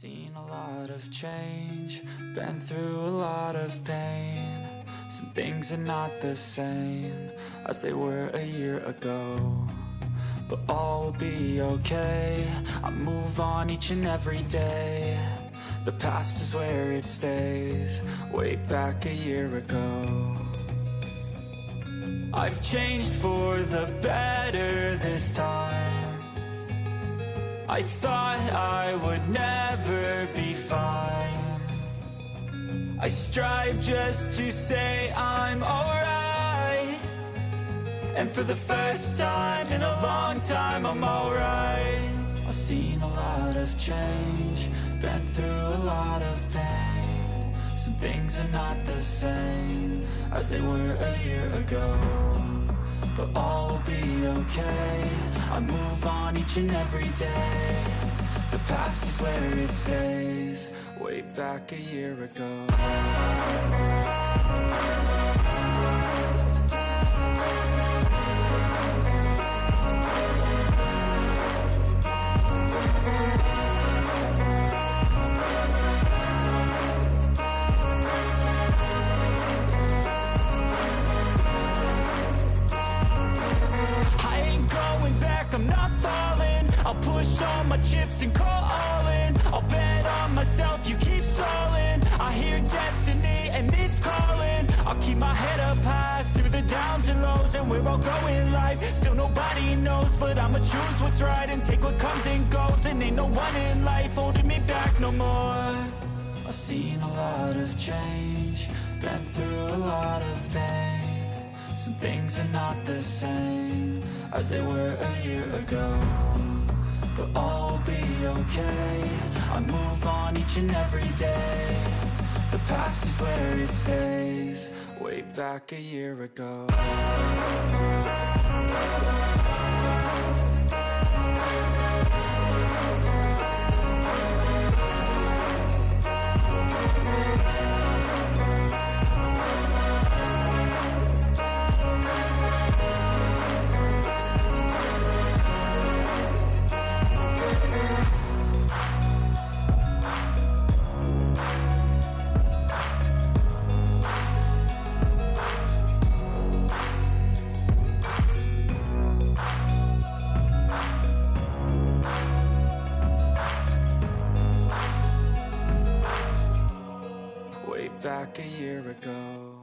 Seen a lot of change, been through a lot of pain. Some things are not the same as they were a year ago, but all will be okay. I move on each and every day. The past is where it stays, way back a year ago. I've changed for the better this time. I thought I would never be fine. I strive just to say I'm alright, and for the first time in a long time I'm alright. I've seen a lot of change, been through a lot of pain. Some things are not the same as they were a year ago, but all will be okay. I move on each and every day. The past is where it stays, way back a year ago. I'm not falling. I'll push all my chips and call all in. I'll bet on myself, you keep stalling. I hear destiny and it's calling. I'll keep my head up high through the downs and lows, and we're all going live. Still nobody knows, but I'ma choose what's right and take what comes and goes. And ain't no one in life holding me back no more. I've seen a lot of change, been through a lot of pain. Some things are not the same as they were a year ago, but all will be okay. I move on each and every day. The past is where it stays, way back a year ago. Back a year ago.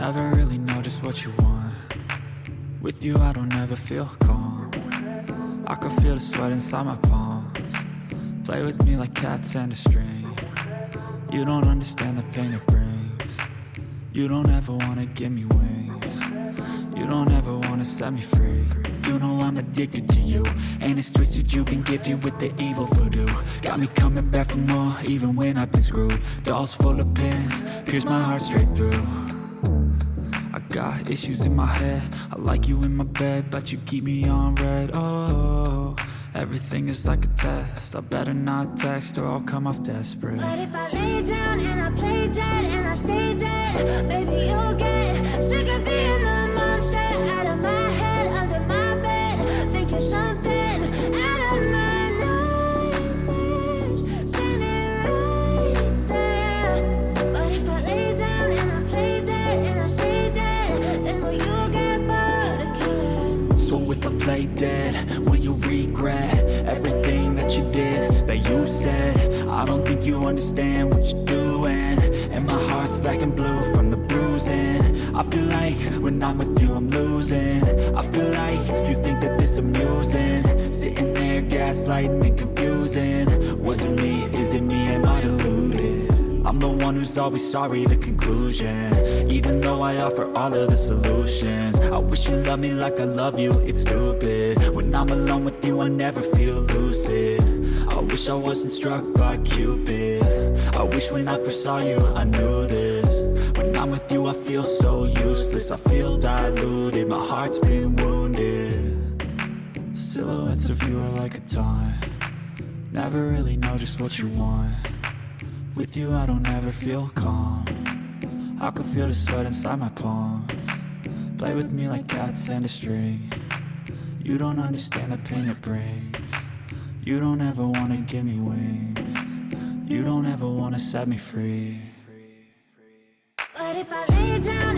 Never really know just what you want. With you I don't ever feel calm. I can feel the sweat inside my palms. Play with me like cats and a string. You don't understand the pain it brings. You don't ever wanna give me wings. You don't ever wanna set me free. You know I'm addicted to you, and it's twisted, you've been gifted with the evil voodoo. Got me coming back for more, even when I've been screwed. Dolls full of pins, pierce my heart straight through. I got issues in my head, I like you in my bed, but you keep me on red. Oh, everything is like a test, I better not text or I'll come off desperate. But if I lay down and I play dead and I stay dead, baby you'll get sick of being the monster out of my head, under my bed, thinking something out of my nightmares, standing right there. But if I lay down and I play dead and I stay dead, then will you get bored of killing? So if I play dead, will you regret everything that you did, that you said? I don't think you understand what you're doing, and my heart's black and blue from the bruising. I feel like when I'm with you I'm losing. I feel like you think that this amusing, sitting there gaslighting and confusing. Was it me? Is it me? Am I deluded? I'm the one who's always sorry, the conclusion. Even though I offer all of the solutions, I wish you loved me like I love you, it's stupid. When I'm alone with you I never feel lucid. I wish I wasn't struck by Cupid. I wish when I first saw you I knew this. When I'm with you I feel so useless, I feel diluted, my heart's been wounded. Silhouettes of you are like a taunt. Never really know just what you want. With you I don't ever feel calm. I can feel the sweat inside my palms. Play with me like cats and a string. You don't understand the pain it brings. You don't ever wanna give me wings. You don't ever wanna set me free. But if I lay down